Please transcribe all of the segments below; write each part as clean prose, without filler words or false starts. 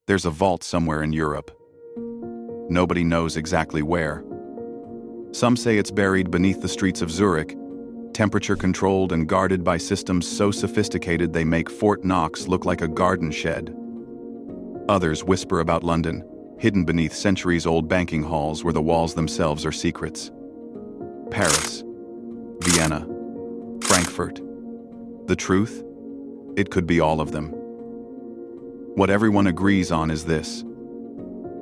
There's a vault somewhere in Europe. Nobody knows exactly where. Some say it's buried beneath the streets of Zurich, temperature-controlled and guarded by systems so sophisticated they make Fort Knox look like a garden shed. Others whisper about London, hidden beneath centuries-old banking halls where the walls themselves are secrets. Paris, Vienna, Frankfurt. The truth? It could be all of them. What everyone agrees on is this.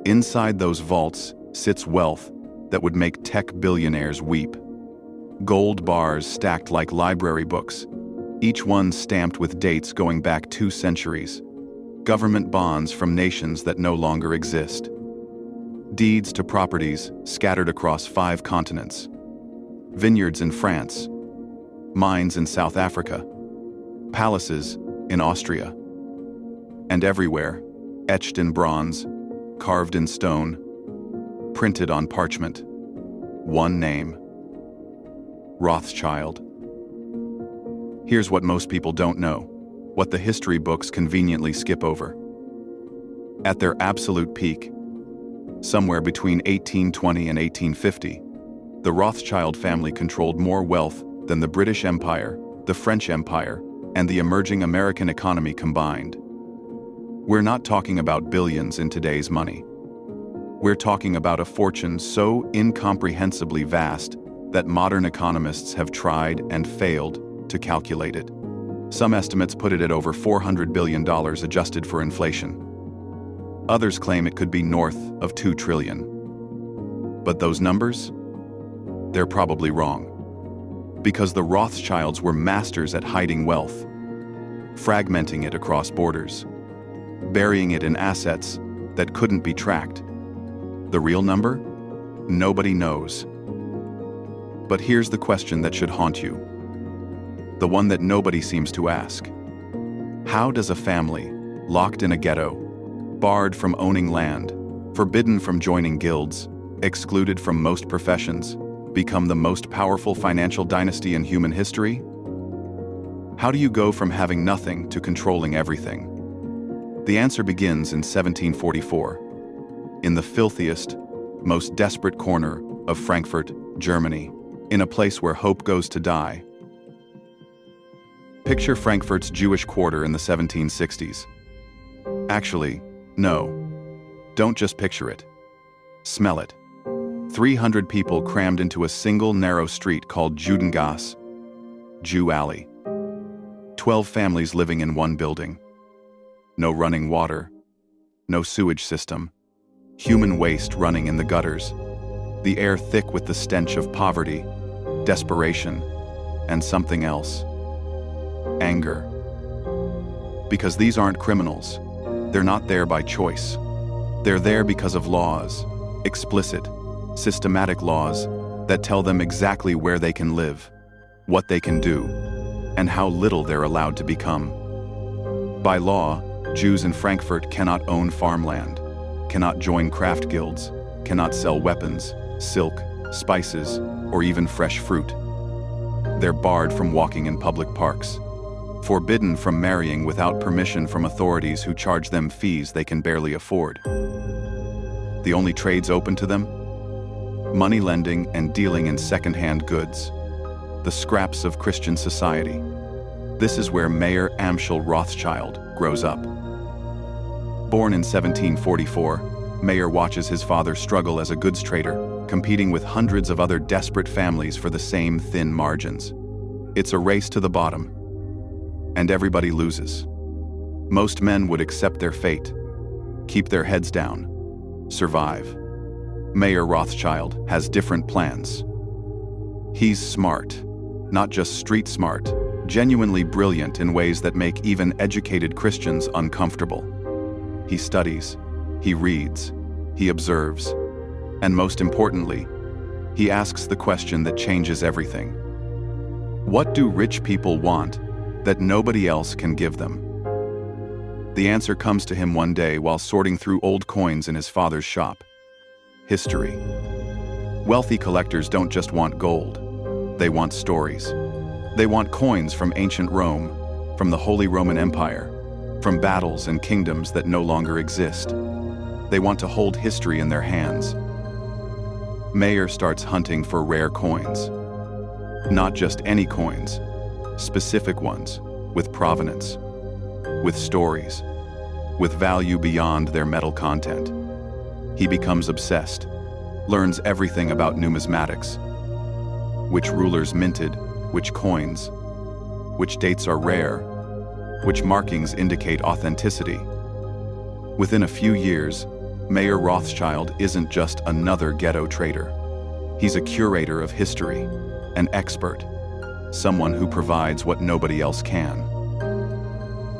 Inside those vaults sits wealth that would make tech billionaires weep. Gold bars stacked like library books, each one stamped with dates going back 2 centuries. Government bonds from nations that no longer exist. Deeds to properties scattered across 5 continents. Vineyards in France, mines in South Africa, palaces in Austria. And everywhere, etched in bronze, carved in stone, printed on parchment, one name: Rothschild. Here's what most people don't know, what the history books conveniently skip over. At their absolute peak, somewhere between 1820 and 1850, the Rothschild family controlled more wealth than the British Empire, the French Empire, and the emerging American economy combined. We're not talking about billions in today's money. We're talking about a fortune so incomprehensibly vast that modern economists have tried and failed to calculate it. Some estimates put it at over $400 billion adjusted for inflation. Others claim it could be north of $2 trillion. But those numbers? They're probably wrong. Because the Rothschilds were masters at hiding wealth, fragmenting it across borders, burying it in assets that couldn't be tracked. The real number? Nobody knows. But here's the question that should haunt you. The one that nobody seems to ask. How does a family, locked in a ghetto, barred from owning land, forbidden from joining guilds, excluded from most professions, become the most powerful financial dynasty in human history? How do you go from having nothing to controlling everything? The answer begins in 1744, in the filthiest, most desperate corner of Frankfurt, Germany, in a place where hope goes to die. Picture Frankfurt's Jewish quarter in the 1760s. Actually, no. Don't just picture it. Smell it. 300 people crammed into a single narrow street called Judengasse, Jew Alley. 12 families living in one building. No running water, no sewage system, human waste running in the gutters, the air thick with the stench of poverty, desperation, and something else: anger. Because these aren't criminals. They're not there by choice. They're there because of laws, explicit, systematic laws that tell them exactly where they can live, what they can do, and how little they're allowed to become. By law, Jews in Frankfurt cannot own farmland, cannot join craft guilds, cannot sell weapons, silk, spices, or even fresh fruit. They're barred from walking in public parks, forbidden from marrying without permission from authorities who charge them fees they can barely afford. The only trades open to them? Money lending and dealing in second-hand goods, the scraps of Christian society. This is where Mayer Amschel Rothschild grows up. Born in 1744, Mayer watches his father struggle as a goods trader, competing with hundreds of other desperate families for the same thin margins. It's a race to the bottom, and everybody loses. Most men would accept their fate, keep their heads down, survive. Mayer Rothschild has different plans. He's smart, not just street smart, genuinely brilliant in ways that make even educated Christians uncomfortable. He studies, he reads, he observes, and most importantly, he asks the question that changes everything. What do rich people want that nobody else can give them? The answer comes to him one day while sorting through old coins in his father's shop. History. Wealthy collectors don't just want gold, they want stories. They want coins from ancient Rome, from the Holy Roman Empire, from battles and kingdoms that no longer exist. They want to hold history in their hands. Mayer starts hunting for rare coins. Not just any coins, specific ones, with provenance, with stories, with value beyond their metal content. He becomes obsessed, learns everything about numismatics, which rulers minted, which coins, which dates are rare, which markings indicate authenticity. Within a few years, Mayer Rothschild isn't just another ghetto trader. He's a curator of history, an expert, someone who provides what nobody else can.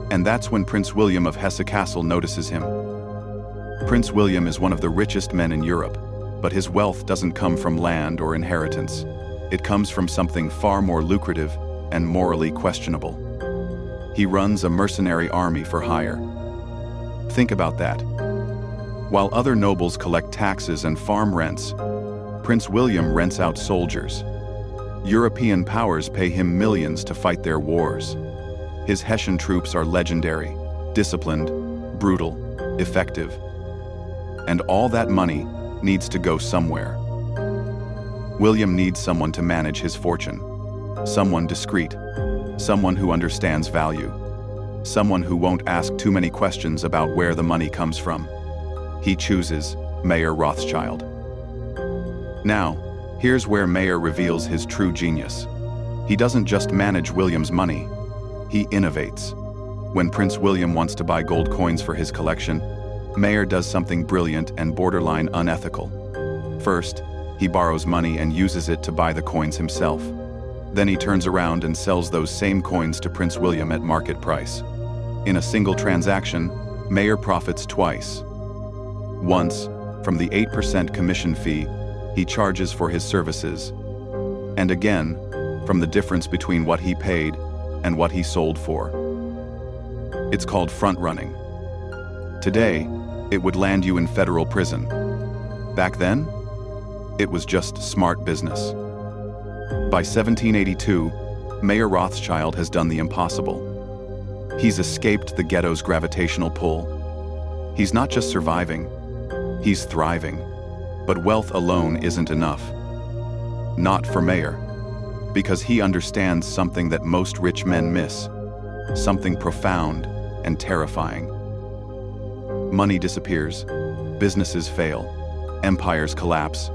And that's when Prince William of Hesse-Kassel notices him. Prince William is one of the richest men in Europe, but his wealth doesn't come from land or inheritance. It comes from something far more lucrative and morally questionable. He runs a mercenary army for hire. Think about that. While other nobles collect taxes and farm rents, Prince William rents out soldiers. European powers pay him millions to fight their wars. His Hessian troops are legendary, disciplined, brutal, effective. And all that money needs to go somewhere. William needs someone to manage his fortune. Someone discreet, someone who understands value, someone who won't ask too many questions about where the money comes from. He chooses Mayer Rothschild. Now, here's where Mayer reveals his true genius. He doesn't just manage William's money, he innovates. When Prince William wants to buy gold coins for his collection, Mayer does something brilliant and borderline unethical. First, he borrows money and uses it to buy the coins himself. Then he turns around and sells those same coins to Prince William at market price. In a single transaction, Mayer profits twice. Once, from the 8% commission fee he charges for his services, and again, from the difference between what he paid and what he sold for. It's called front-running. Today, it would land you in federal prison. Back then, it was just smart business. By 1782, Mayer Rothschild has done the impossible. He's escaped the ghetto's gravitational pull. He's not just surviving, he's thriving. But wealth alone isn't enough. Not for Mayer, because he understands something that most rich men miss, something profound and terrifying. Money disappears, businesses fail, empires collapse,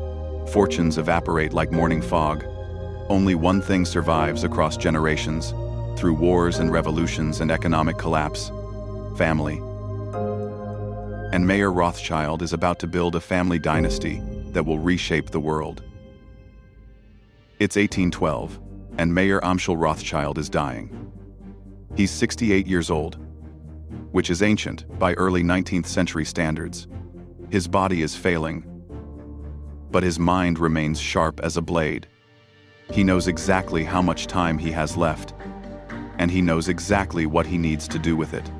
fortunes evaporate like morning fog. Only one thing survives across generations, through wars and revolutions and economic collapse: family. And Mayer Rothschild is about to build a family dynasty that will reshape the world. It's 1812, and Mayer Amschel Rothschild is dying. He's 68 years old, which is ancient by early 19th century standards. His body is failing, but his mind remains sharp as a blade. He knows exactly how much time he has left, and he knows exactly what he needs to do with it.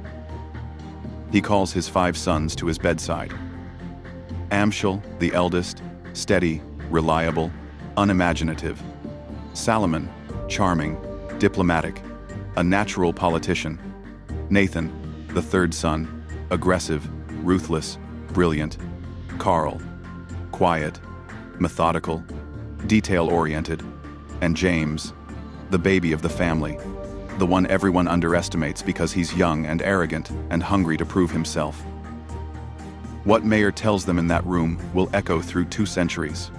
He calls his 5 sons to his bedside. Amschel, the eldest, steady, reliable, unimaginative. Salomon, charming, diplomatic, a natural politician. Nathan, the 3rd son, aggressive, ruthless, brilliant. Carl, quiet, methodical, detail-oriented. And James, the baby of the family, the one everyone underestimates because he's young and arrogant and hungry to prove himself. What Mayer tells them in that room will echo through 2 centuries.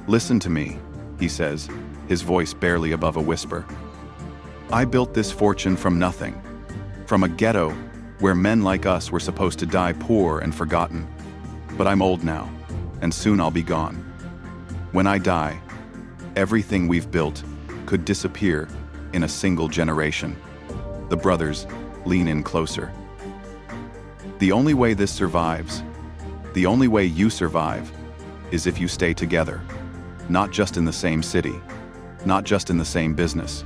"Listen to me," he says, his voice barely above a whisper. "I built this fortune from nothing, from a ghetto where men like us were supposed to die poor and forgotten. But I'm old now, and soon I'll be gone. When I die, everything we've built could disappear in a single generation." The brothers lean in closer. "The only way this survives, the only way you survive, is if you stay together. Not just in the same city, not just in the same business.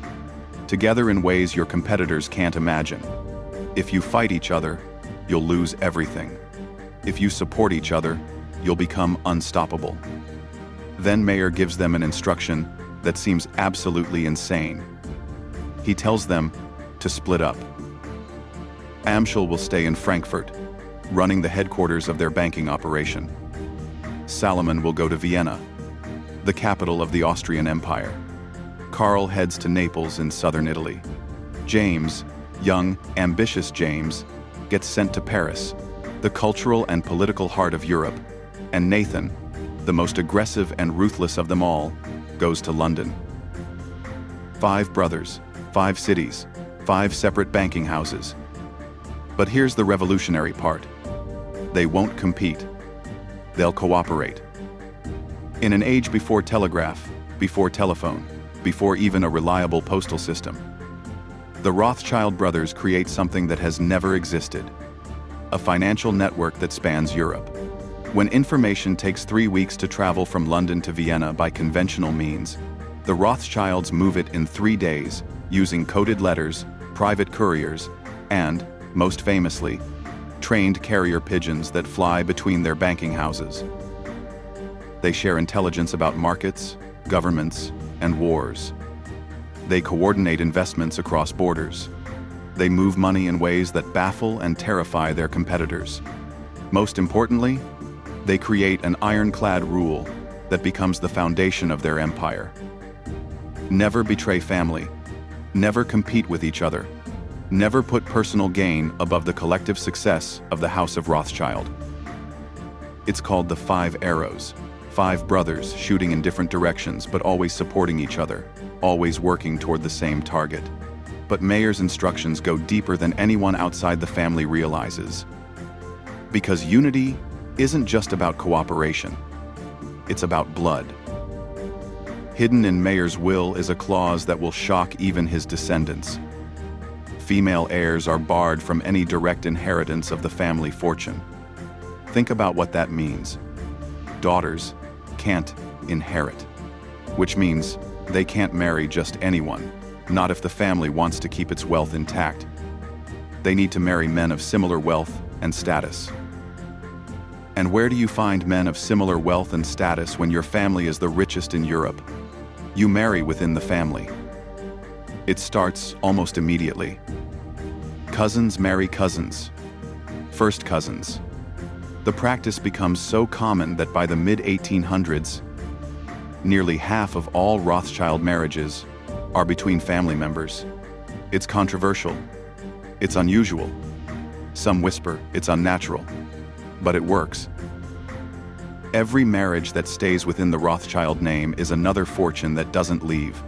Together in ways your competitors can't imagine. If you fight each other, you'll lose everything. If you support each other, you'll become unstoppable." Then Mayer gives them an instruction that seems absolutely insane. He tells them to split up. Amschel will stay in Frankfurt, running the headquarters of their banking operation. Salomon will go to Vienna, the capital of the Austrian Empire. Karl heads to Naples in southern Italy. James, young, ambitious James, gets sent to Paris, the cultural and political heart of Europe, and Nathan, the most aggressive and ruthless of them all, goes to London. 5 brothers, 5 cities, 5 separate banking houses. But here's the revolutionary part. They won't compete. They'll cooperate. In an age before telegraph, before telephone, before even a reliable postal system, the Rothschild brothers create something that has never existed: a financial network that spans Europe. When information takes 3 weeks to travel from London to Vienna by conventional means, the Rothschilds move it in 3 days, using coded letters, private couriers, and, most famously, trained carrier pigeons that fly between their banking houses. They share intelligence about markets, governments, and wars. They coordinate investments across borders. They move money in ways that baffle and terrify their competitors. Most importantly, they create an ironclad rule that becomes the foundation of their empire. Never betray family. Never compete with each other. Never put personal gain above the collective success of the House of Rothschild. It's called the 5 arrows. 5 brothers shooting in different directions but always supporting each other, always working toward the same target. But Mayer's instructions go deeper than anyone outside the family realizes. Because unity isn't just about cooperation. It's about blood. Hidden in Mayer's will is a clause that will shock even his descendants. Female heirs are barred from any direct inheritance of the family fortune. Think about what that means. Daughters can't inherit, which means they can't marry just anyone, not if the family wants to keep its wealth intact. They need to marry men of similar wealth and status. And where do you find men of similar wealth and status when your family is the richest in Europe? You marry within the family. It starts almost immediately. Cousins marry cousins. First cousins. The practice becomes so common that by the mid-1800s, nearly half of all Rothschild marriages are between family members. It's controversial. It's unusual. Some whisper it's unnatural. But it works. Every marriage that stays within the Rothschild name is another fortune that doesn't leave,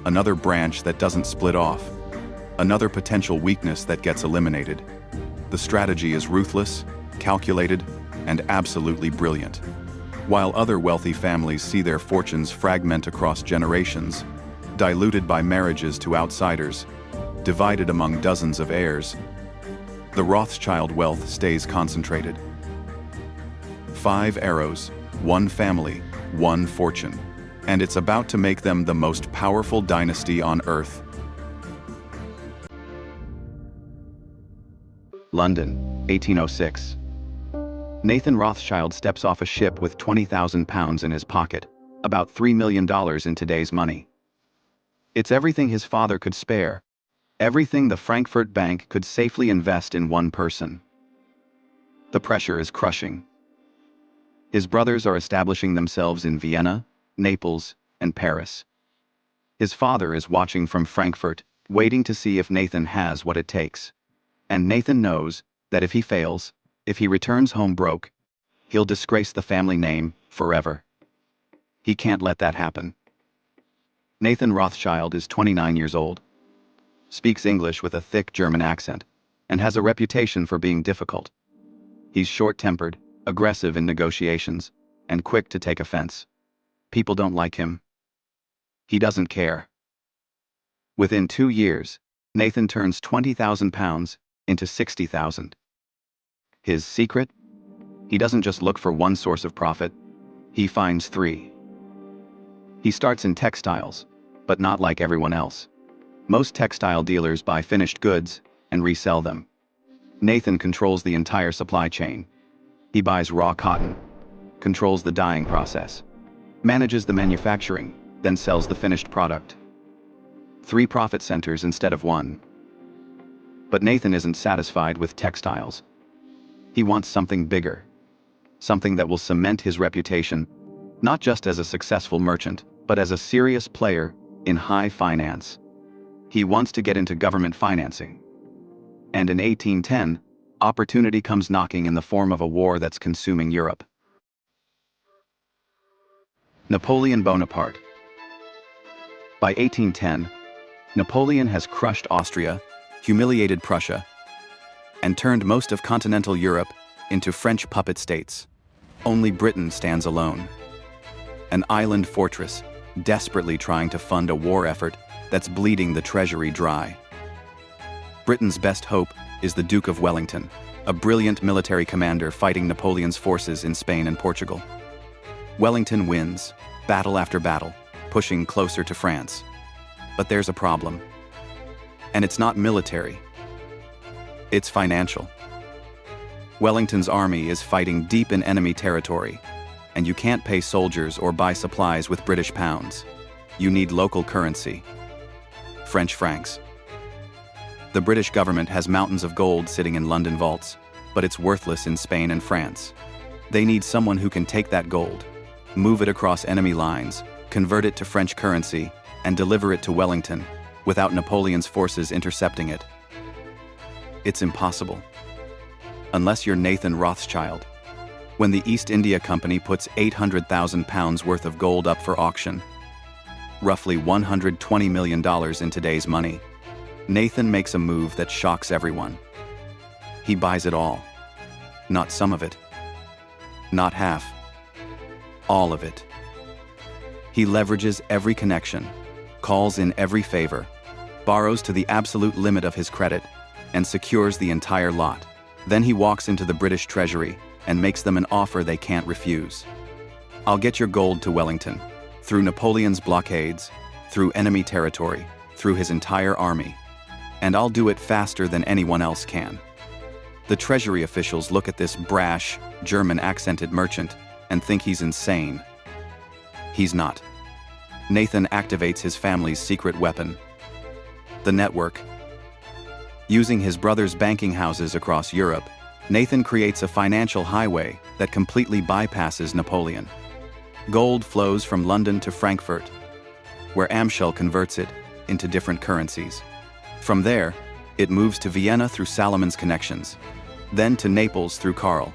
another branch that doesn't split off, another potential weakness that gets eliminated. The strategy is ruthless, calculated, and absolutely brilliant. While other wealthy families see their fortunes fragment across generations, diluted by marriages to outsiders, divided among dozens of heirs, the Rothschild wealth stays concentrated. 5 arrows, 1 family, 1 fortune, and it's about to make them the most powerful dynasty on earth. London, 1806. Nathan Rothschild steps off a ship with £20,000 in his pocket, about $3 million in today's money. It's everything his father could spare, everything the Frankfurt Bank could safely invest in one person. The pressure is crushing. His brothers are establishing themselves in Vienna, Naples, and Paris. His father is watching from Frankfurt, waiting to see if Nathan has what it takes. And Nathan knows that if he fails, if he returns home broke, he'll disgrace the family name forever. He can't let that happen. Nathan Rothschild is 29 years old, speaks English with a thick German accent, and has a reputation for being difficult. He's short-tempered, aggressive in negotiations, and quick to take offense. People don't like him. He doesn't care. Within 2 years, Nathan turns £20,000 into 60,000. His secret? He doesn't just look for one source of profit, he finds 3. He starts in textiles, but not like everyone else. Most textile dealers buy finished goods and resell them. Nathan controls the entire supply chain. He buys raw cotton, controls the dyeing process, manages the manufacturing, then sells the finished product. 3 profit centers instead of 1. But Nathan isn't satisfied with textiles. He wants something bigger. Something that will cement his reputation, not just as a successful merchant, but as a serious player in high finance. He wants to get into government financing. And in 1810, opportunity comes knocking in the form of a war that's consuming Europe. Napoleon Bonaparte. By 1810, Napoleon has crushed Austria, humiliated Prussia, and turned most of continental Europe into French puppet states. Only Britain stands alone. An island fortress, desperately trying to fund a war effort that's bleeding the treasury dry. Britain's best hope is the Duke of Wellington, a brilliant military commander fighting Napoleon's forces in Spain and Portugal. Wellington wins, battle after battle, pushing closer to France. But there's a problem. And it's not military. It's financial. Wellington's army is fighting deep in enemy territory, and you can't pay soldiers or buy supplies with British pounds. You need local currency. French francs. The British government has mountains of gold sitting in London vaults, but it's worthless in Spain and France. They need someone who can take that gold, move it across enemy lines, convert it to French currency, and deliver it to Wellington, without Napoleon's forces intercepting it. It's impossible. Unless you're Nathan Rothschild. When the East India Company puts 800,000 pounds worth of gold up for auction, roughly $120 million in today's money, Nathan makes a move that shocks everyone. He buys it all. Not some of it. Not half. All of it. He leverages every connection, calls in every favor, borrows to the absolute limit of his credit, and secures the entire lot. Then he walks into the British Treasury and makes them an offer they can't refuse. I'll get your gold to Wellington, through Napoleon's blockades, through enemy territory, through his entire army. And I'll do it faster than anyone else can. The Treasury officials look at this brash, German-accented merchant and think he's insane. He's not. Nathan activates his family's secret weapon, the network. Using his brother's banking houses across Europe, Nathan creates a financial highway that completely bypasses Napoleon. Gold flows from London to Frankfurt, where Amschel converts it into different currencies. From there, it moves to Vienna through Salomon's connections, then to Naples through Karl.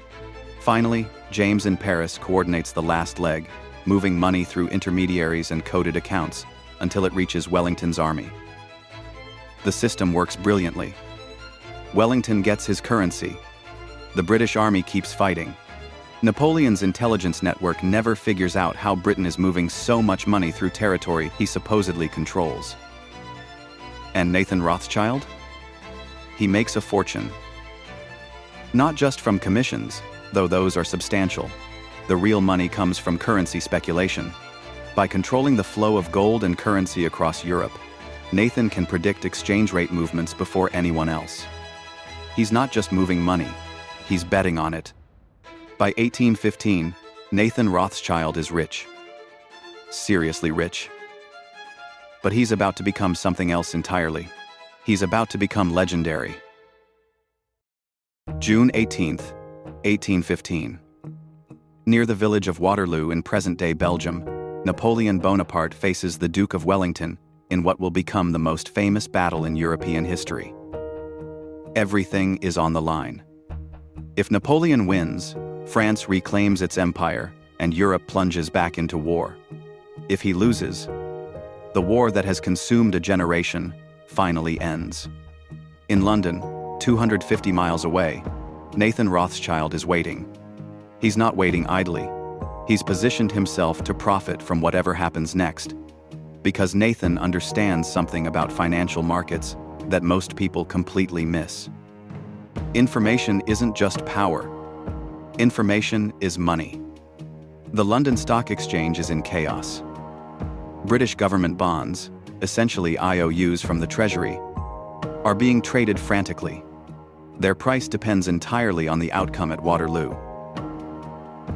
Finally, James in Paris coordinates the last leg, moving money through intermediaries and coded accounts until it reaches Wellington's army. The system works brilliantly. Wellington gets his currency. The British army keeps fighting. Napoleon's intelligence network never figures out how Britain is moving so much money through territory he supposedly controls. And Nathan Rothschild? He makes a fortune. Not just from commissions, though those are substantial. The real money comes from currency speculation. By controlling the flow of gold and currency across Europe, Nathan can predict exchange rate movements before anyone else. He's not just moving money, he's betting on it. By 1815, Nathan Rothschild is rich. Seriously rich. But he's about to become something else entirely. He's about to become legendary. June 18th, 1815. Near the village of Waterloo in present-day Belgium, Napoleon Bonaparte faces the Duke of Wellington in what will become the most famous battle in European history. Everything is on the line. If Napoleon wins, France reclaims its empire and Europe plunges back into war. If he loses, the war that has consumed a generation finally ends. In London, 250 miles away, Nathan Rothschild is waiting. He's not waiting idly. He's positioned himself to profit from whatever happens next. Because Nathan understands something about financial markets that most people completely miss. Information isn't just power. Information is money. The London Stock Exchange is in chaos. British government bonds, essentially IOUs from the Treasury, are being traded frantically. Their price depends entirely on the outcome at Waterloo.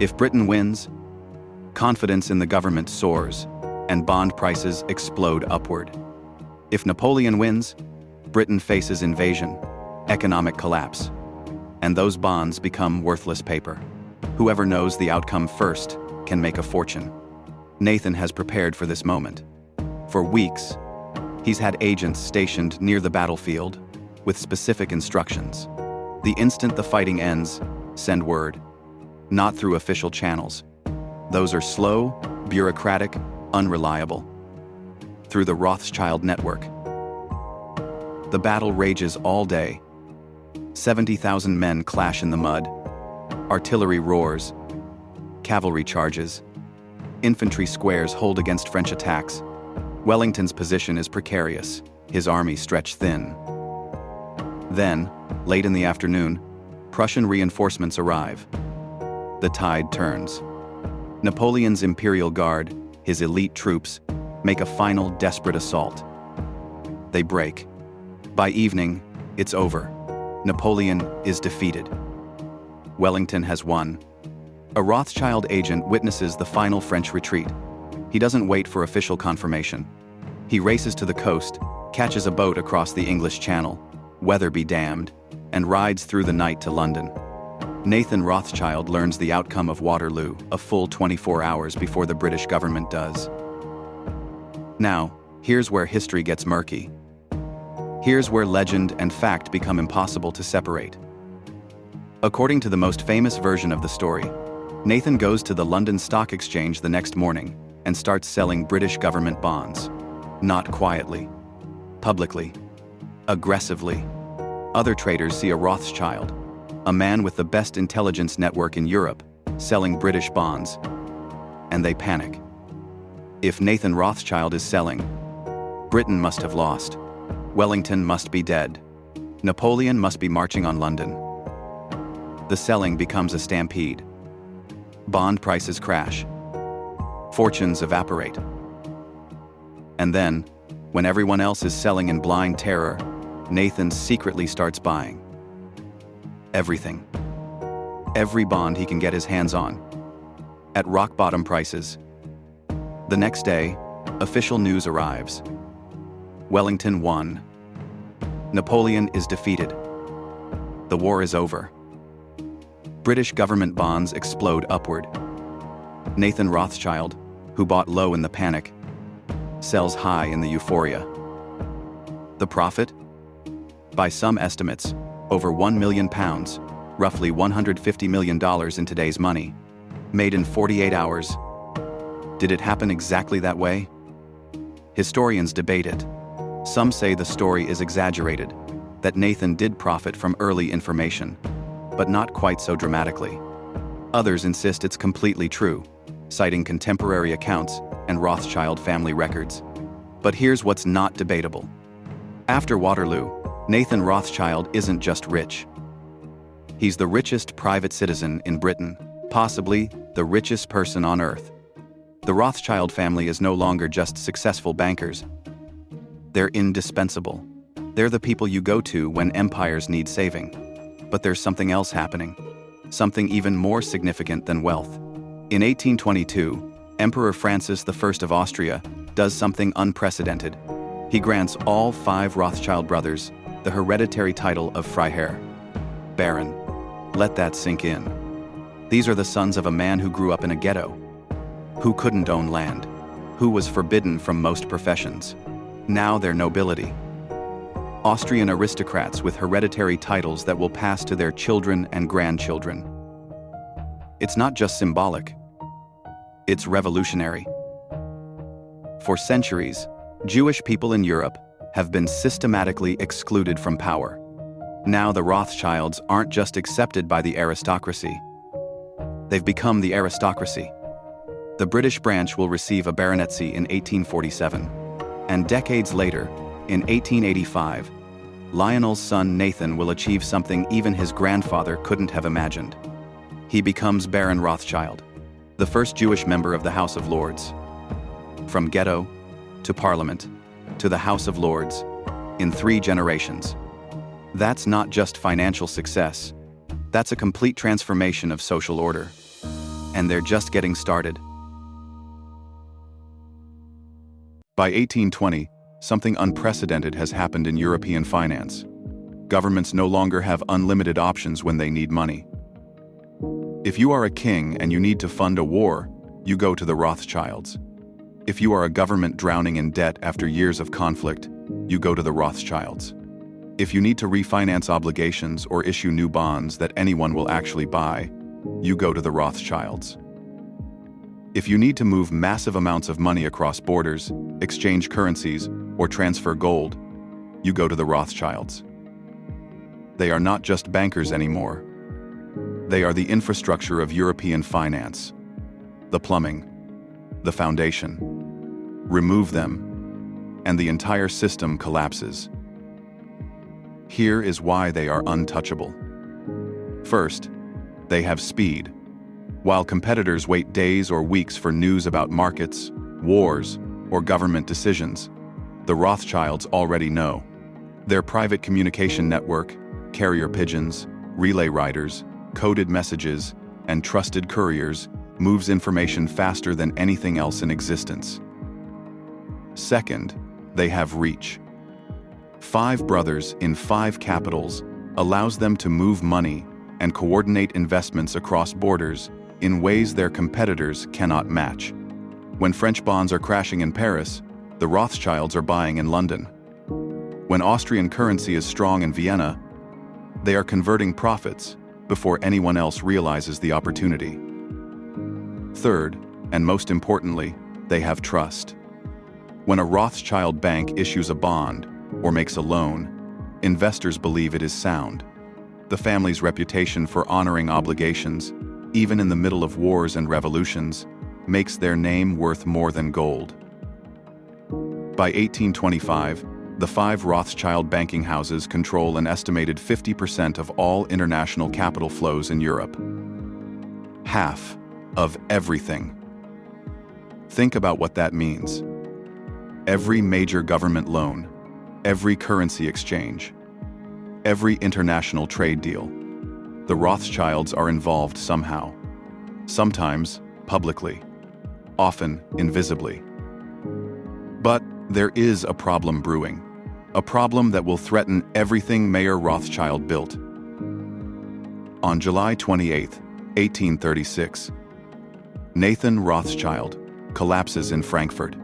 If Britain wins, confidence in the government soars, and bond prices explode upward. If Napoleon wins, Britain faces invasion, economic collapse. And those bonds become worthless paper. Whoever knows the outcome first can make a fortune. Nathan has prepared for this moment. For weeks, he's had agents stationed near the battlefield with specific instructions. The instant the fighting ends, send word. Not through official channels. Those are slow, bureaucratic, unreliable. Through the Rothschild network. The battle rages all day. 70,000 men clash in the mud. Artillery roars. Cavalry charges. Infantry squares hold against French attacks. Wellington's position is precarious, his army stretched thin. Then, late in the afternoon, Prussian reinforcements arrive. The tide turns. Napoleon's Imperial Guard, his elite troops, make a final desperate assault. They break. By evening, it's over. Napoleon is defeated. Wellington has won. A Rothschild agent witnesses the final French retreat. He doesn't wait for official confirmation. He races to the coast, catches a boat across the English Channel, weather be damned, and rides through the night to London. Nathan Rothschild learns the outcome of Waterloo a full 24 hours before the British government does. Now, here's where history gets murky. Here's where legend and fact become impossible to separate. According to the most famous version of the story, Nathan goes to the London Stock Exchange the next morning and starts selling British government bonds. Not quietly. Publicly. Aggressively. Other traders see a Rothschild, a man with the best intelligence network in Europe, selling British bonds. And they panic. If Nathan Rothschild is selling, Britain must have lost. Wellington must be dead. Napoleon must be marching on London. The selling becomes a stampede. Bond prices crash. Fortunes evaporate. And then, when everyone else is selling in blind terror, Nathan secretly starts buying. Everything. Every bond he can get his hands on. At rock-bottom prices. The next day, official news arrives. Wellington won. Napoleon is defeated. The war is over. British government bonds explode upward. Nathan Rothschild, who bought low in the panic, sells high in the euphoria. The profit? By some estimates, over £1 million, roughly $150 million in today's money, made in 48 hours. Did it happen exactly that way? Historians debate it. Some say the story is exaggerated, that Nathan did profit from early information, but not quite so dramatically. Others insist it's completely true, citing contemporary accounts and Rothschild family records. But here's what's not debatable. After Waterloo, Nathan Rothschild isn't just rich. He's the richest private citizen in Britain, possibly the richest person on earth. The Rothschild family is no longer just successful bankers. They're indispensable. They're the people you go to when empires need saving. But there's something else happening. Something even more significant than wealth. In 1822, Emperor Francis I of Austria does something unprecedented. He grants all 5 Rothschild brothers the hereditary title of Freiherr, Baron. Let that sink in. These are the sons of a man who grew up in a ghetto, who couldn't own land, who was forbidden from most professions. Now they're nobility. Austrian aristocrats with hereditary titles that will pass to their children and grandchildren. It's not just symbolic. It's revolutionary. For centuries, Jewish people in Europe have been systematically excluded from power. Now the Rothschilds aren't just accepted by the aristocracy. They've become the aristocracy. The British branch will receive a baronetcy in 1847. And decades later, in 1885, Lionel's son Nathan will achieve something even his grandfather couldn't have imagined. He becomes Baron Rothschild, the first Jewish member of the House of Lords. From Ghetto, to Parliament, to the House of Lords, in 3 generations. That's not just financial success. That's a complete transformation of social order. And they're just getting started. By 1820, something unprecedented has happened in European finance. Governments no longer have unlimited options when they need money. If you are a king and you need to fund a war, you go to the Rothschilds. If you are a government drowning in debt after years of conflict, you go to the Rothschilds. If you need to refinance obligations or issue new bonds that anyone will actually buy, you go to the Rothschilds. If you need to move massive amounts of money across borders, exchange currencies, or transfer gold, you go to the Rothschilds. They are not just bankers anymore. They are the infrastructure of European finance, the plumbing, the foundation. Remove them, and the entire system collapses. Here is why they are untouchable. First, they have speed. While competitors wait days or weeks for news about markets, wars, or government decisions, the Rothschilds already know. Their private communication network, carrier pigeons, relay riders, coded messages, and trusted couriers moves information faster than anything else in existence. Second, they have reach. 5 brothers in 5 capitals allows them to move money and coordinate investments across borders in ways their competitors cannot match. When French bonds are crashing in Paris, the Rothschilds are buying in London. When Austrian currency is strong in Vienna, they are converting profits before anyone else realizes the opportunity. Third, and most importantly, they have trust. When a Rothschild bank issues a bond or makes a loan, investors believe it is sound. The family's reputation for honoring obligations, even in the middle of wars and revolutions, makes their name worth more than gold. By 1825, the 5 Rothschild banking houses control an estimated 50% of all international capital flows in Europe. Half of everything. Think about what that means. Every major government loan, every currency exchange, every international trade deal. The Rothschilds are involved somehow. Sometimes publicly, often invisibly. But there is a problem brewing. A problem that will threaten everything Mayer Rothschild built. On July 28, 1836, Nathan Rothschild collapses in Frankfurt.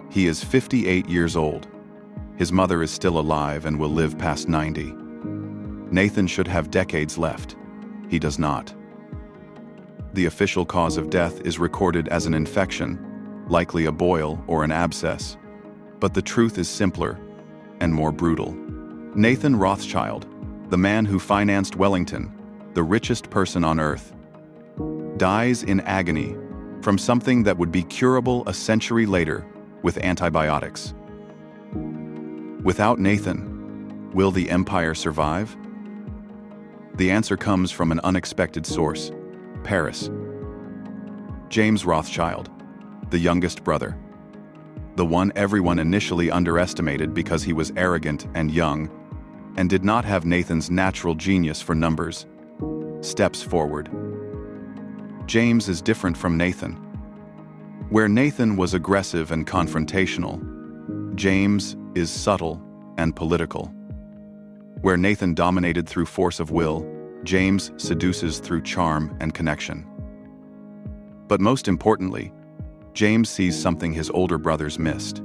He is 58 years old. His mother is still alive and will live past 90. Nathan should have decades left. He does not. The official cause of death is recorded as an infection, likely a boil or an abscess. But the truth is simpler and more brutal. Nathan Rothschild, the man who financed Wellington, the richest person on earth, dies in agony from something that would be curable a century later with antibiotics. Without Nathan, will the empire survive? The answer comes from an unexpected source: Paris. James Rothschild, the youngest brother, the one everyone initially underestimated because he was arrogant and young, and did not have Nathan's natural genius for numbers, steps forward. James is different from Nathan. Where Nathan was aggressive and confrontational, James is subtle and political. Where Nathan dominated through force of will, James seduces through charm and connection. But most importantly, James sees something his older brothers missed.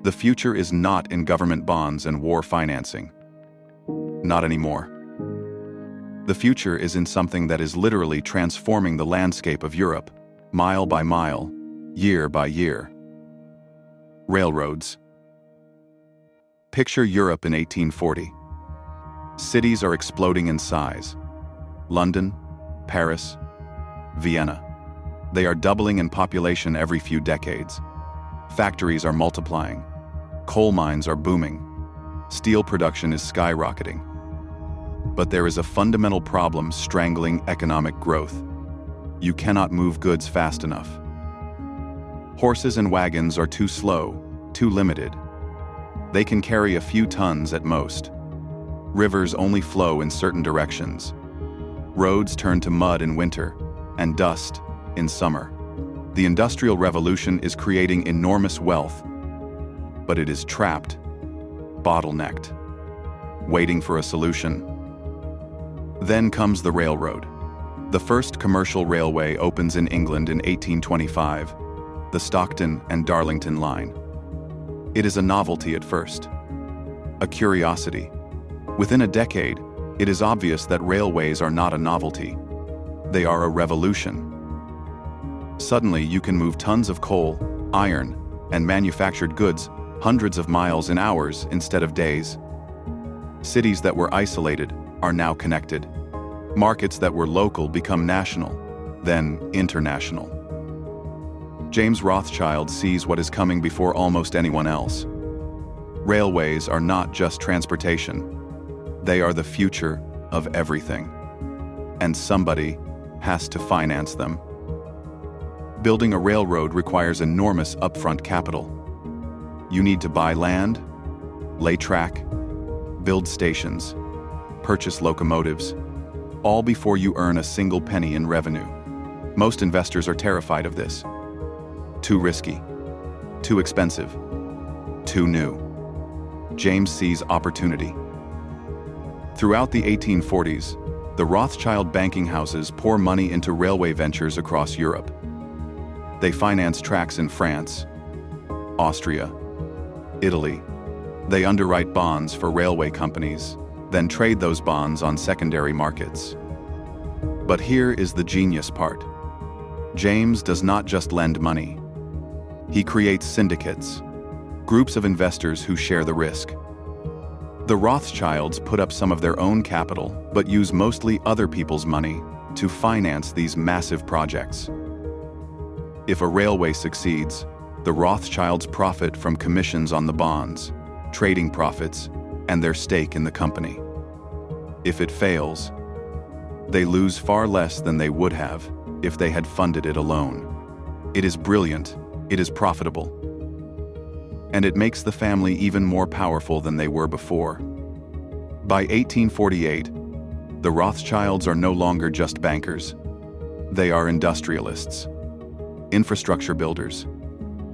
The future is not in government bonds and war financing. Not anymore. The future is in something that is literally transforming the landscape of Europe, mile by mile, year by year. Railroads. Picture Europe in 1840. Cities are exploding in size. London, Paris, Vienna. They are doubling in population every few decades. Factories are multiplying. Coal mines are booming. Steel production is skyrocketing. But there is a fundamental problem strangling economic growth. You cannot move goods fast enough. Horses and wagons are too slow, too limited. They can carry a few tons at most. Rivers only flow in certain directions. Roads turn to mud in winter and dust in summer. The Industrial Revolution is creating enormous wealth, but it is trapped, bottlenecked. waiting for a solution. Then comes the railroad. The first commercial railway opens in England in 1825, the Stockton and Darlington line. It is a novelty at first, a curiosity. Within a decade, it is obvious that railways are not a novelty. They are a revolution. Suddenly, you can move tons of coal, iron, and manufactured goods hundreds of miles in hours instead of days. Cities that were isolated are now connected. Markets that were local become national, then international. James Rothschild sees what is coming before almost anyone else. Railways are not just transportation. They are the future of everything. And somebody has to finance them. Building a railroad requires enormous upfront capital. You need to buy land, lay track, build stations, purchase locomotives, all before you earn a single penny in revenue. Most investors are terrified of this. Too risky, too expensive, too new. James sees opportunity. Throughout the 1840s, the Rothschild banking houses pour money into railway ventures across Europe. They finance tracks in France, Austria, Italy. They underwrite bonds for railway companies, then trade those bonds on secondary markets. But here is the genius part. James does not just lend money. He creates syndicates, groups of investors who share the risk. The Rothschilds put up some of their own capital, but use mostly other people's money to finance these massive projects. If a railway succeeds, the Rothschilds profit from commissions on the bonds, trading profits, and their stake in the company. If it fails, they lose far less than they would have if they had funded it alone. It is brilliant, it is profitable, and it makes the family even more powerful than they were before. By 1848, the Rothschilds are no longer just bankers. They are industrialists, infrastructure builders,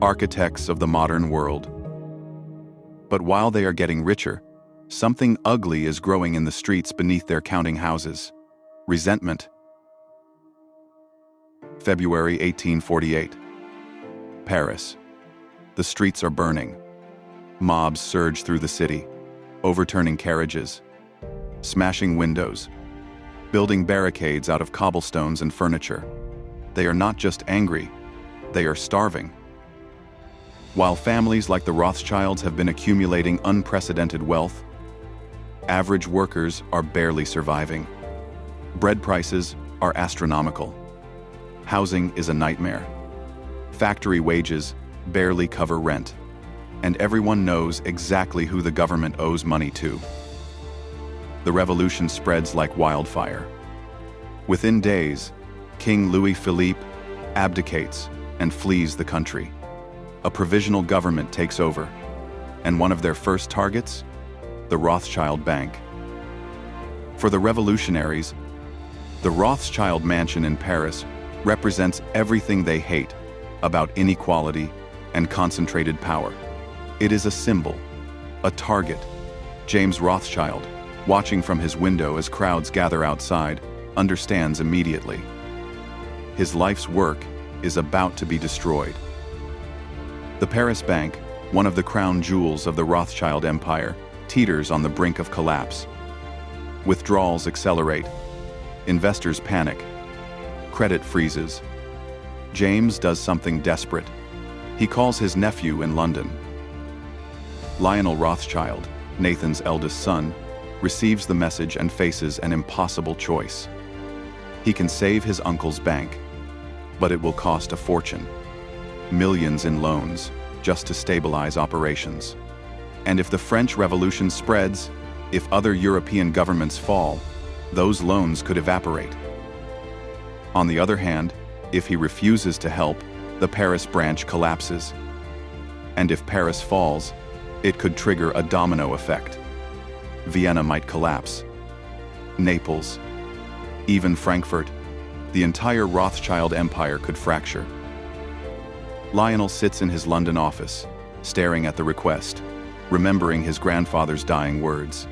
architects of the modern world. But while they are getting richer, something ugly is growing in the streets beneath their counting houses. Resentment. February 1848. Paris. The streets are burning. Mobs surge through the city, overturning carriages, smashing windows, building barricades out of cobblestones and furniture. They are not just angry, they are starving. While families like the Rothschilds have been accumulating unprecedented wealth, average workers are barely surviving. Bread prices are astronomical. Housing is a nightmare. Factory wages barely cover rent, and everyone knows exactly who the government owes money to. The revolution spreads like wildfire. Within days, King Louis Philippe abdicates and flees the country. A provisional government takes over, and one of their first targets? The Rothschild Bank. For the revolutionaries, the Rothschild mansion in Paris represents everything they hate about inequality and concentrated power. It is a symbol, a target. James Rothschild, watching from his window as crowds gather outside, understands immediately. His life's work is about to be destroyed. The Paris Bank, one of the crown jewels of the Rothschild Empire, teeters on the brink of collapse. Withdrawals accelerate. Investors panic. Credit freezes. James does something desperate. He calls his nephew in London. Lionel Rothschild, Nathan's eldest son, receives the message and faces an impossible choice. He can save his uncle's bank, but it will cost a fortune. Millions in loans, just to stabilize operations. And if the French Revolution spreads, if other European governments fall, those loans could evaporate. On the other hand, if he refuses to help, the Paris branch collapses. And if Paris falls, it could trigger a domino effect. Vienna might collapse. Naples, even Frankfurt, the entire Rothschild empire could fracture. Lionel sits in his London office, staring at the request, remembering his grandfather's dying words.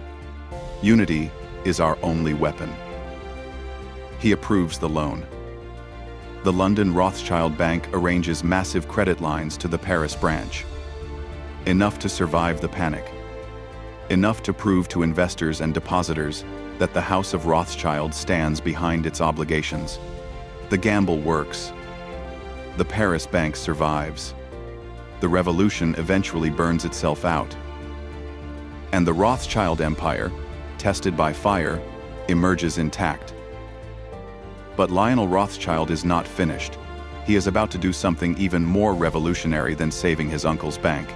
Unity is our only weapon. He approves the loan. The London Rothschild Bank arranges massive credit lines to the Paris branch. Enough to survive the panic. Enough to prove to investors and depositors that the House of Rothschild stands behind its obligations. The gamble works. The Paris bank survives. The revolution eventually burns itself out. And the Rothschild empire, tested by fire, emerges intact. But Lionel Rothschild is not finished. He is about to do something even more revolutionary than saving his uncle's bank.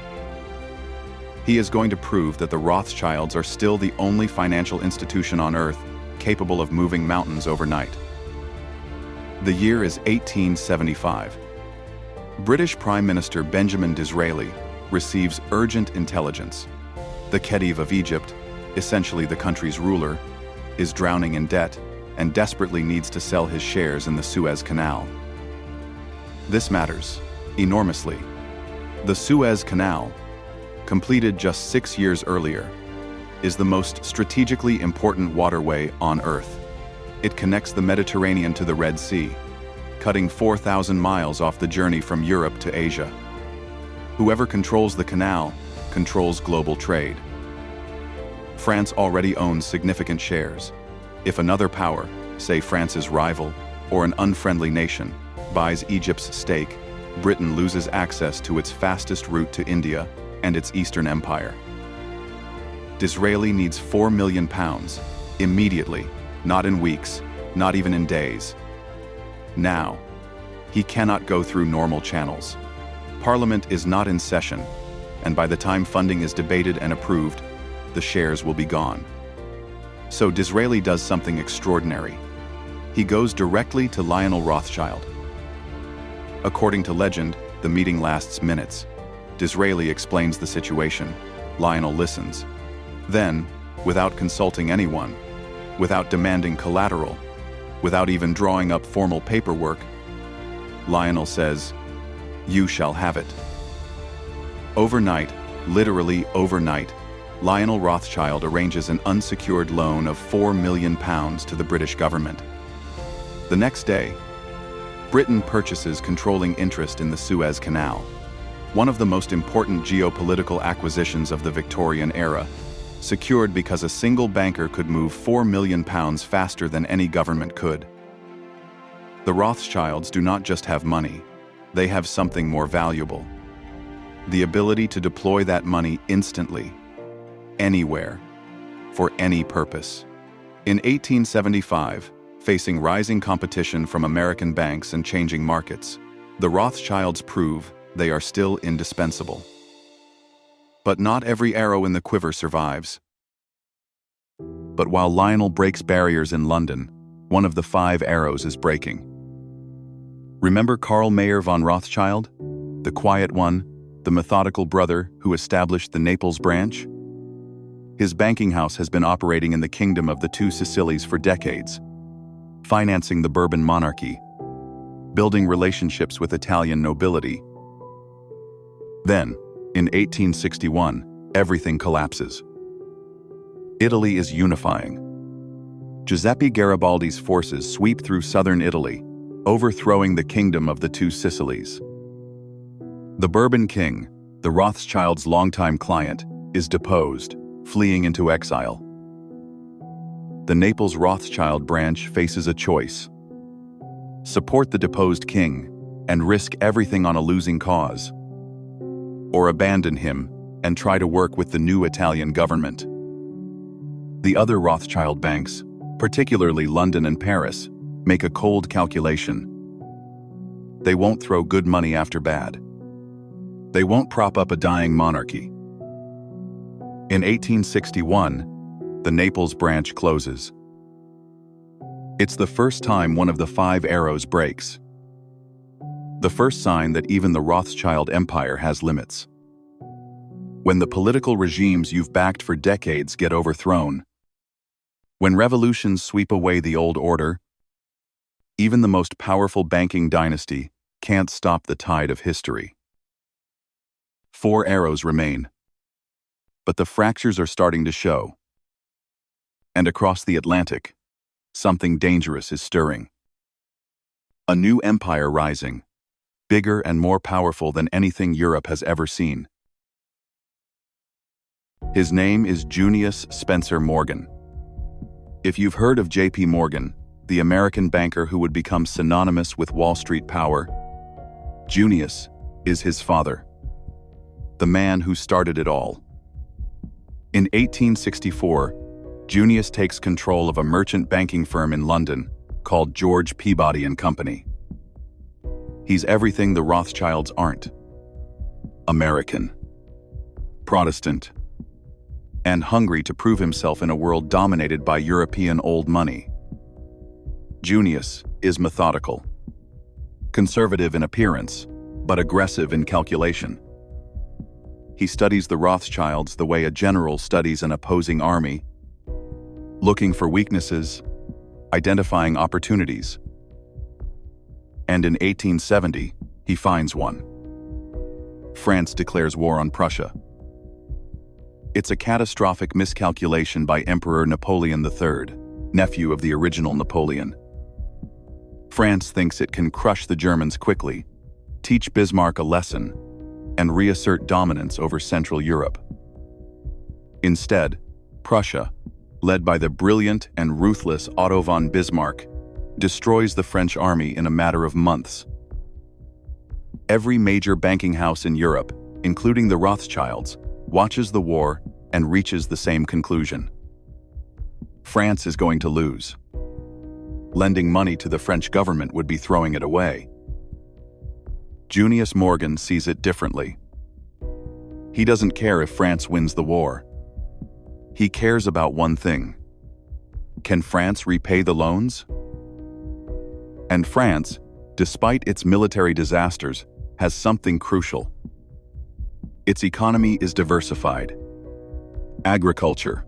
He is going to prove that the Rothschilds are still the only financial institution on Earth capable of moving mountains overnight. The year is 1875. British Prime Minister Benjamin Disraeli receives urgent intelligence. The Khedive of Egypt, essentially the country's ruler, is drowning in debt and desperately needs to sell his shares in the Suez Canal. This matters enormously. The Suez Canal, completed just 6 years earlier, is the most strategically important waterway on Earth. It connects the Mediterranean to the Red Sea, cutting 4,000 miles off the journey from Europe to Asia. Whoever controls the canal controls global trade. France already owns significant shares. If another power, say France's rival or an unfriendly nation, buys Egypt's stake, Britain loses access to its fastest route to India and its Eastern Empire. Disraeli needs £4 million, immediately, not in weeks, not even in days. Now, he cannot go through normal channels. Parliament is not in session, and by the time funding is debated and approved, the shares will be gone. So Disraeli does something extraordinary. He goes directly to Lionel Rothschild. According to legend, the meeting lasts minutes. Disraeli explains the situation. Lionel listens. Then, without consulting anyone, without demanding collateral, without even drawing up formal paperwork, Lionel says, "You shall have it." Overnight, literally overnight, Lionel Rothschild arranges an unsecured loan of £4 million to the British government. The next day, Britain purchases controlling interest in the Suez Canal, one of the most important geopolitical acquisitions of the Victorian era, secured because a single banker could move £4 million faster than any government could. The Rothschilds do not just have money, they have something more valuable: the ability to deploy that money instantly, anywhere, for any purpose. In 1875, facing rising competition from American banks and changing markets, the Rothschilds prove they are still indispensable. But not every arrow in the quiver survives. But while Lionel breaks barriers in London, one of the 5 arrows is breaking. Remember Karl Mayer von Rothschild, the quiet one, the methodical brother who established the Naples branch? His banking house has been operating in the Kingdom of the Two Sicilies for decades, financing the Bourbon monarchy, building relationships with Italian nobility. Then, in 1861, everything collapses. Italy is unifying. Giuseppe Garibaldi's forces sweep through southern Italy, overthrowing the Kingdom of the Two Sicilies. The Bourbon king, the Rothschilds' longtime client, is deposed, fleeing into exile. The Naples Rothschild branch faces a choice: support the deposed king and risk everything on a losing cause, or abandon him and try to work with the new Italian government. The other Rothschild banks, particularly London and Paris, make a cold calculation. They won't throw good money after bad. They won't prop up a dying monarchy. In 1861, the Naples branch closes. It's the first time one of the 5 arrows breaks. The first sign that even the Rothschild empire has limits. When the political regimes you've backed for decades get overthrown, when revolutions sweep away the old order, even the most powerful banking dynasty can't stop the tide of history. 4 arrows remain, but the fractures are starting to show. And across the Atlantic, something dangerous is stirring. A new empire rising, bigger and more powerful than anything Europe has ever seen. His name is Junius Spencer Morgan. If you've heard of J.P. Morgan, the American banker who would become synonymous with Wall Street power, Junius is his father, the man who started it all. In 1864, Junius takes control of a merchant banking firm in London called George Peabody and Company. He's everything the Rothschilds aren't. American, Protestant, and hungry to prove himself in a world dominated by European old money. Junius is methodical, conservative in appearance, but aggressive in calculation. He studies the Rothschilds the way a general studies an opposing army, looking for weaknesses, identifying opportunities. And in 1870, he finds one. France declares war on Prussia. It's a catastrophic miscalculation by Emperor Napoleon III, nephew of the original Napoleon. France thinks it can crush the Germans quickly, teach Bismarck a lesson, and reassert dominance over Central Europe. Instead, Prussia, led by the brilliant and ruthless Otto von Bismarck, destroys the French army in a matter of months. Every major banking house in Europe, including the Rothschilds, watches the war and reaches the same conclusion. France is going to lose. Lending money to the French government would be throwing it away. Junius Morgan sees it differently. He doesn't care if France wins the war. He cares about one thing. Can France repay the loans? And France, despite its military disasters, has something crucial. Its economy is diversified. Agriculture,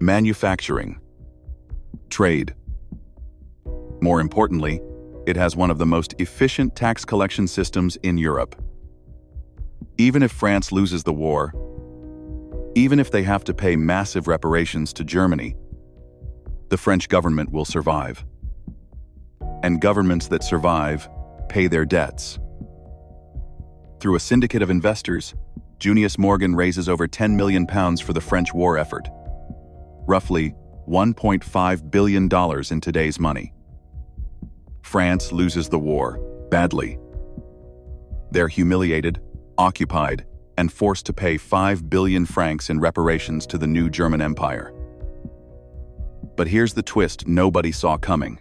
manufacturing, trade. More importantly, it has one of the most efficient tax collection systems in Europe. Even if France loses the war, even if they have to pay massive reparations to Germany, the French government will survive. And governments that survive pay their debts. Through a syndicate of investors, Junius Morgan raises over £10 million for the French war effort, roughly $1.5 billion in today's money. France loses the war, badly. They're humiliated, occupied, and forced to pay 5 billion francs in reparations to the new German Empire. But here's the twist nobody saw coming.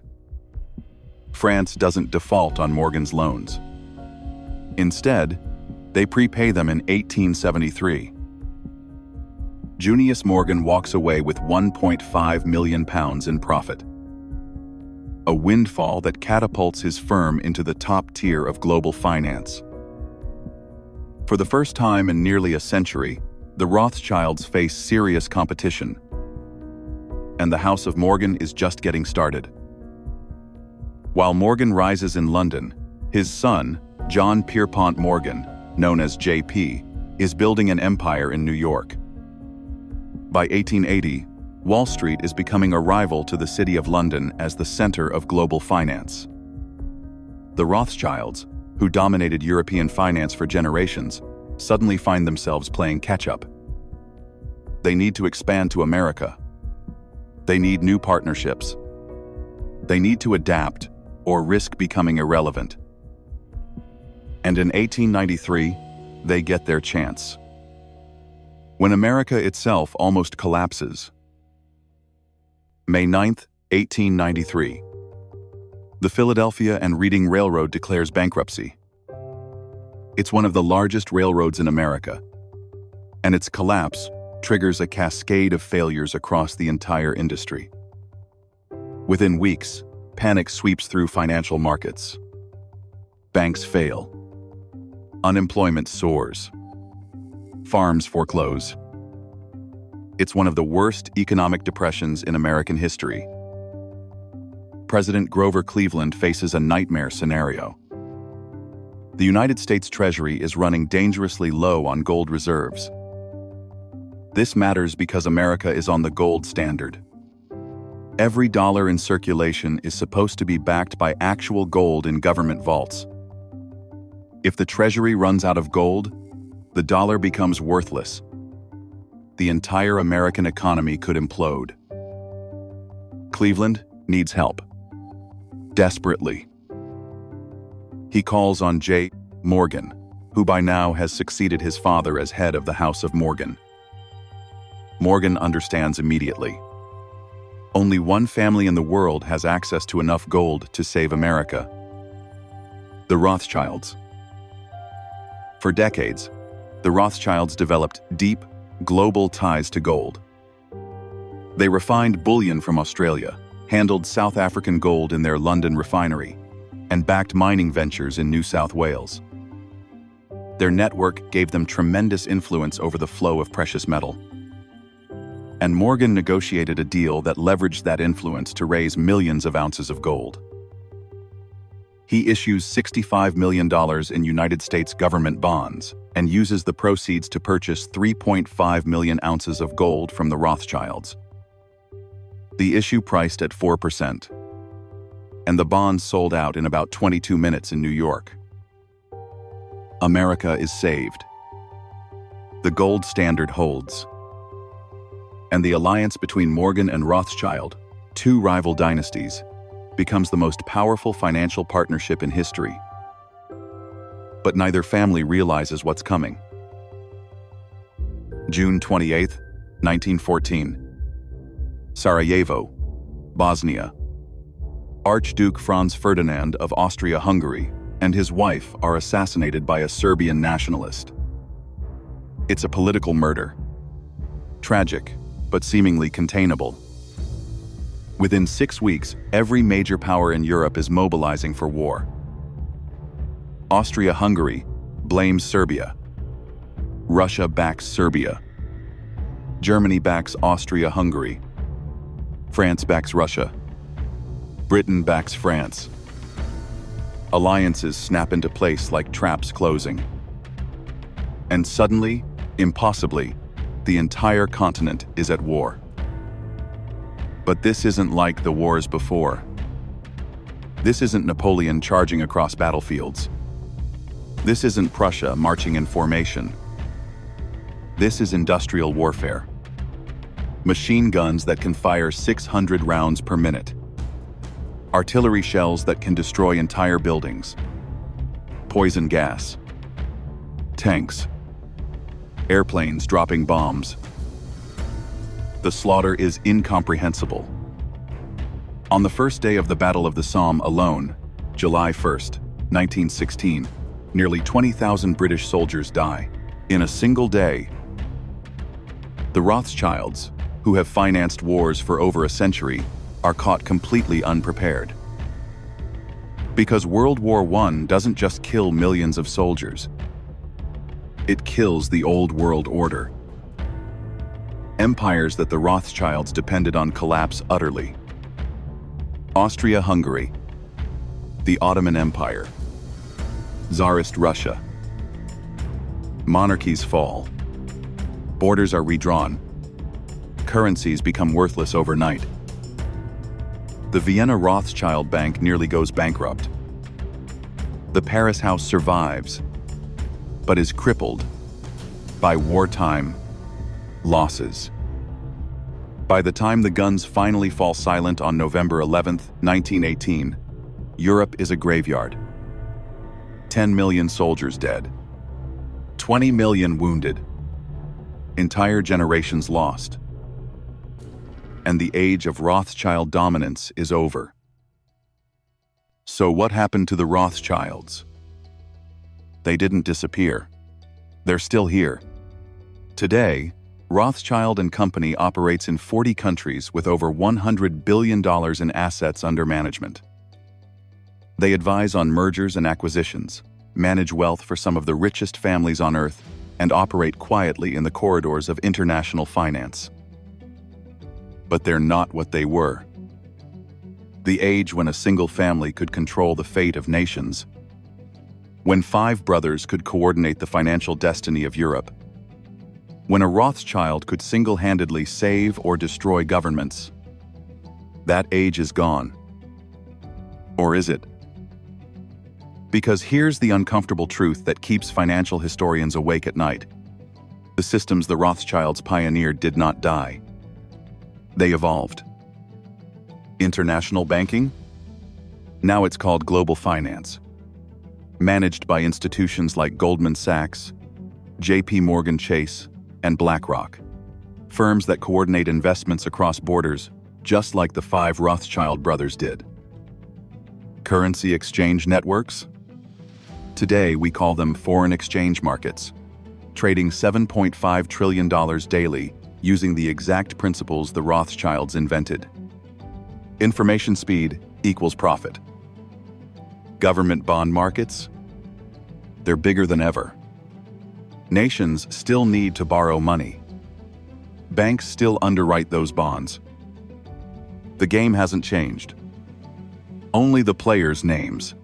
France doesn't default on Morgan's loans. Instead, they prepay them in 1873. Junius Morgan walks away with £1.5 million in profit. A windfall that catapults his firm into the top tier of global finance. For the first time in nearly a century, the Rothschilds face serious competition. And the House of Morgan is just getting started. While Morgan rises in London, his son, John Pierpont Morgan, known as JP, is building an empire in New York. By 1880, Wall Street is becoming a rival to the City of London as the center of global finance. The Rothschilds, who dominated European finance for generations, suddenly find themselves playing catch-up. They need to expand to America. They need new partnerships. They need to adapt or risk becoming irrelevant. And in 1893, they get their chance. When America itself almost collapses. May 9, 1893. The Philadelphia and Reading Railroad declares bankruptcy. It's one of the largest railroads in America, and its collapse triggers a cascade of failures across the entire industry. Within weeks, panic sweeps through financial markets. Banks fail. Unemployment soars. Farms foreclose. It's one of the worst economic depressions in American history. President Grover Cleveland faces a nightmare scenario. The United States Treasury is running dangerously low on gold reserves. This matters because America is on the gold standard. Every dollar in circulation is supposed to be backed by actual gold in government vaults. If the Treasury runs out of gold, the dollar becomes worthless. The entire American economy could implode. Cleveland needs help. Desperately. He calls on J. Morgan, who by now has succeeded his father as head of the House of Morgan. Morgan understands immediately. Only one family in the world has access to enough gold to save America: the Rothschilds. For decades, the Rothschilds developed deep, global ties to gold. They refined bullion from Australia, handled South African gold in their London refinery, and backed mining ventures in New South Wales. Their network gave them tremendous influence over the flow of precious metal. And Morgan negotiated a deal that leveraged that influence to raise millions of ounces of gold. He issues $65 million in United States government bonds and uses the proceeds to purchase 3.5 million ounces of gold from the Rothschilds. The issue priced at 4%, and the bonds sold out in about 22 minutes in New York. America is saved. The gold standard holds. And the alliance between Morgan and Rothschild, two rival dynasties, becomes the most powerful financial partnership in history. But neither family realizes what's coming. June 28, 1914. Sarajevo, Bosnia. Archduke Franz Ferdinand of Austria-Hungary and his wife are assassinated by a Serbian nationalist. It's a political murder. Tragic, but seemingly containable. Within 6 weeks, every major power in Europe is mobilizing for war. Austria-Hungary blames Serbia. Russia backs Serbia. Germany backs Austria-Hungary. France backs Russia. Britain backs France. Alliances snap into place like traps closing. And suddenly, impossibly, the entire continent is at war. But this isn't like the wars before. This isn't Napoleon charging across battlefields. This isn't Prussia marching in formation. This is industrial warfare. Machine guns that can fire 600 rounds per minute. Artillery shells that can destroy entire buildings. Poison gas. Tanks. Airplanes dropping bombs. The slaughter is incomprehensible. On the first day of the Battle of the Somme alone, July 1st, 1916, nearly 20,000 British soldiers die. In a single day. The Rothschilds, who have financed wars for over a century, are caught completely unprepared. Because World War I doesn't just kill millions of soldiers. It kills the old world order. Empires that the Rothschilds depended on collapse utterly. Austria-Hungary, the Ottoman Empire, Tsarist Russia. Monarchies fall. Borders are redrawn. Currencies become worthless overnight. The Vienna Rothschild Bank nearly goes bankrupt. The Paris house survives, but is crippled by wartime losses. By the time the guns finally fall silent on November 11, 1918, Europe is a graveyard. 10 million soldiers dead. 20 million wounded. Entire generations lost. And the age of Rothschild dominance is over. So what happened to the Rothschilds? They didn't disappear. They're still here. Today, Rothschild & Company operates in 40 countries with over $100 billion in assets under management. They advise on mergers and acquisitions, manage wealth for some of the richest families on Earth, and operate quietly in the corridors of international finance. But they're not what they were. The age when a single family could control the fate of nations. When 5 brothers could coordinate the financial destiny of Europe. when a Rothschild could single-handedly save or destroy governments. That age is gone. Or is it? Because here's the uncomfortable truth that keeps financial historians awake at night. The systems the Rothschilds pioneered did not die. They evolved. International banking? Now it's called global finance. Managed by institutions like Goldman Sachs, J.P. Morgan Chase, and BlackRock. Firms that coordinate investments across borders, just like the 5 Rothschild brothers did. Currency exchange networks? Today we call them foreign exchange markets, trading $7.5 trillion daily using the exact principles the Rothschilds invented. Information speed equals profit. Government bond markets? They're bigger than ever. Nations still need to borrow money. Banks still underwrite those bonds. The game hasn't changed. Only the players' names.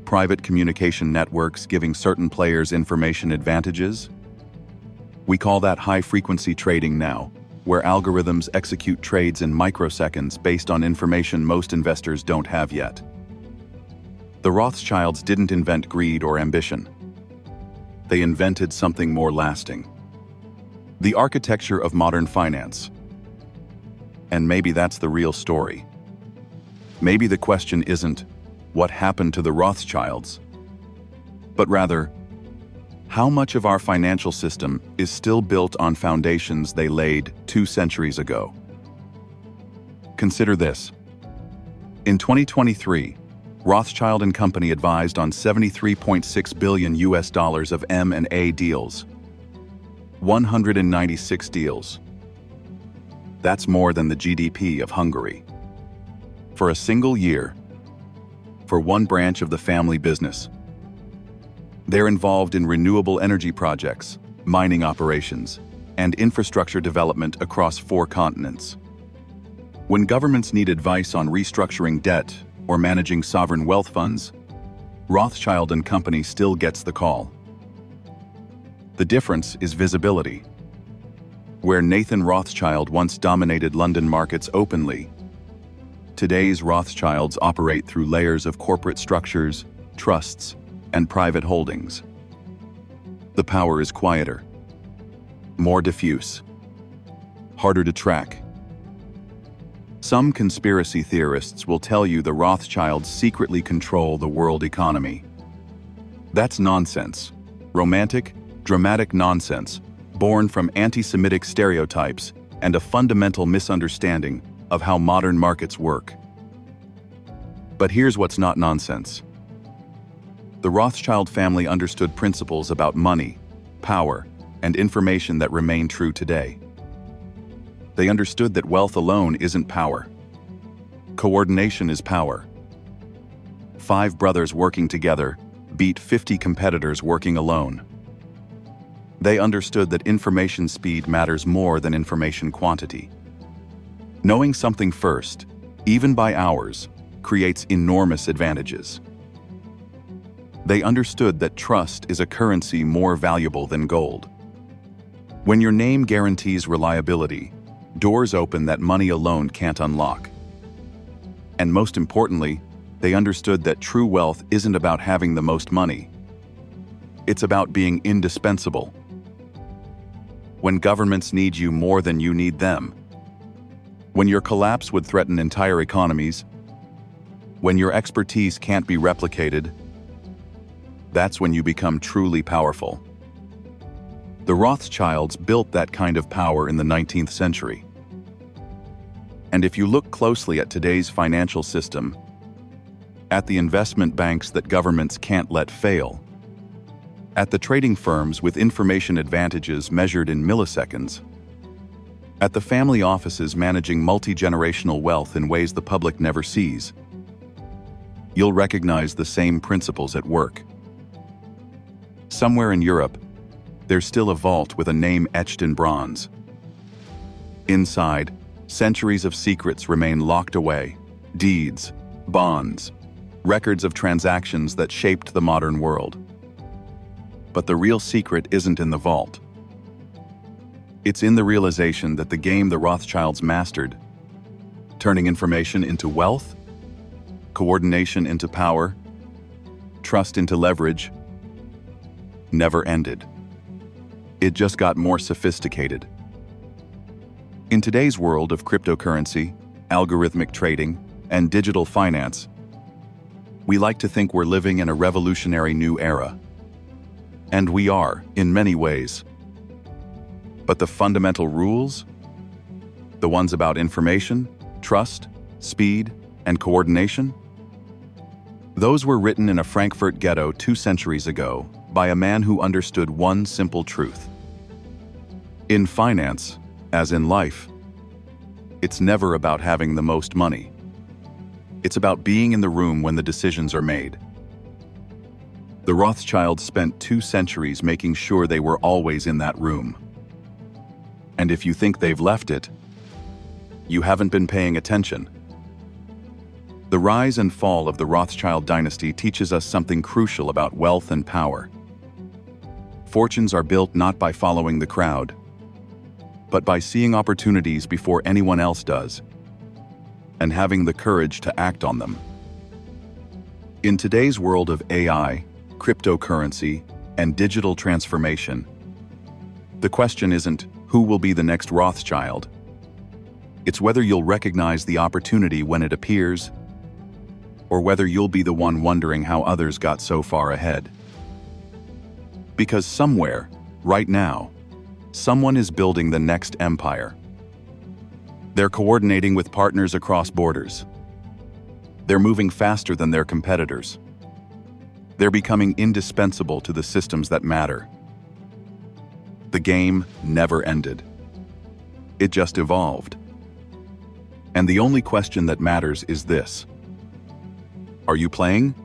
Private communication networks giving certain players information advantages? We call that high-frequency trading now, where algorithms execute trades in microseconds based on information most investors don't have yet. The Rothschilds didn't invent greed or ambition. They invented something more lasting. The architecture of modern finance. And maybe that's the real story. Maybe the question isn't, what happened to the Rothschilds? But rather, how much of our financial system is still built on foundations they laid 2 centuries ago? Consider this. In 2023, Rothschild and Company advised on $73.6 billion of M&A deals. 196 deals. That's more than the GDP of Hungary. For a single year, for one branch of the family business. They're involved in renewable energy projects, mining operations, and infrastructure development across 4 continents. When governments need advice on restructuring debt or managing sovereign wealth funds, Rothschild and Company still gets the call. The difference is visibility. Where Nathan Rothschild once dominated London markets openly, today's Rothschilds operate through layers of corporate structures, trusts, and private holdings. The power is quieter, more diffuse, harder to track. Some conspiracy theorists will tell you the Rothschilds secretly control the world economy. That's nonsense. Romantic, dramatic nonsense, born from anti-Semitic stereotypes and a fundamental misunderstanding of how modern markets work. But here's what's not nonsense. The Rothschild family understood principles about money, power, and information that remain true today. They understood that wealth alone isn't power. Coordination is power. 5 brothers working together beat 50 competitors working alone. They understood that information speed matters more than information quantity. Knowing something first, even by hours, creates enormous advantages. They understood that trust is a currency more valuable than gold. When your name guarantees reliability, doors open that money alone can't unlock. And most importantly, they understood that true wealth isn't about having the most money. It's about being indispensable. When governments need you more than you need them. When your collapse would threaten entire economies. When your expertise can't be replicated. That's when you become truly powerful. The Rothschilds built that kind of power in the 19th century. And if you look closely at today's financial system, at the investment banks that governments can't let fail, at the trading firms with information advantages measured in milliseconds, at the family offices managing multi-generational wealth in ways the public never sees, you'll recognize the same principles at work. Somewhere in Europe, there's still a vault with a name etched in bronze. Inside, centuries of secrets remain locked away, deeds, bonds, records of transactions that shaped the modern world. But the real secret isn't in the vault. It's in the realization that the game the Rothschilds mastered, turning information into wealth, coordination into power, trust into leverage, never ended. It just got more sophisticated. In today's world of cryptocurrency, algorithmic trading, and digital finance, we like to think we're living in a revolutionary new era. And we are, in many ways. But the fundamental rules, the ones about information, trust, speed, and coordination, those were written in a Frankfurt ghetto 2 centuries ago by a man who understood one simple truth. In finance, as in life, it's never about having the most money. It's about being in the room when the decisions are made. The Rothschilds spent 2 centuries making sure they were always in that room. And if you think they've left it, you haven't been paying attention. The rise and fall of the Rothschild dynasty teaches us something crucial about wealth and power. Fortunes are built not by following the crowd, but by seeing opportunities before anyone else does, and having the courage to act on them. In today's world of AI, cryptocurrency, and digital transformation, the question isn't who will be the next Rothschild. It's whether you'll recognize the opportunity when it appears, or whether you'll be the one wondering how others got so far ahead. Because somewhere, right now, someone is building the next empire. They're coordinating with partners across borders. They're moving faster than their competitors. They're becoming indispensable to the systems that matter. The game never ended. It just evolved. And the only question that matters is this: are you playing?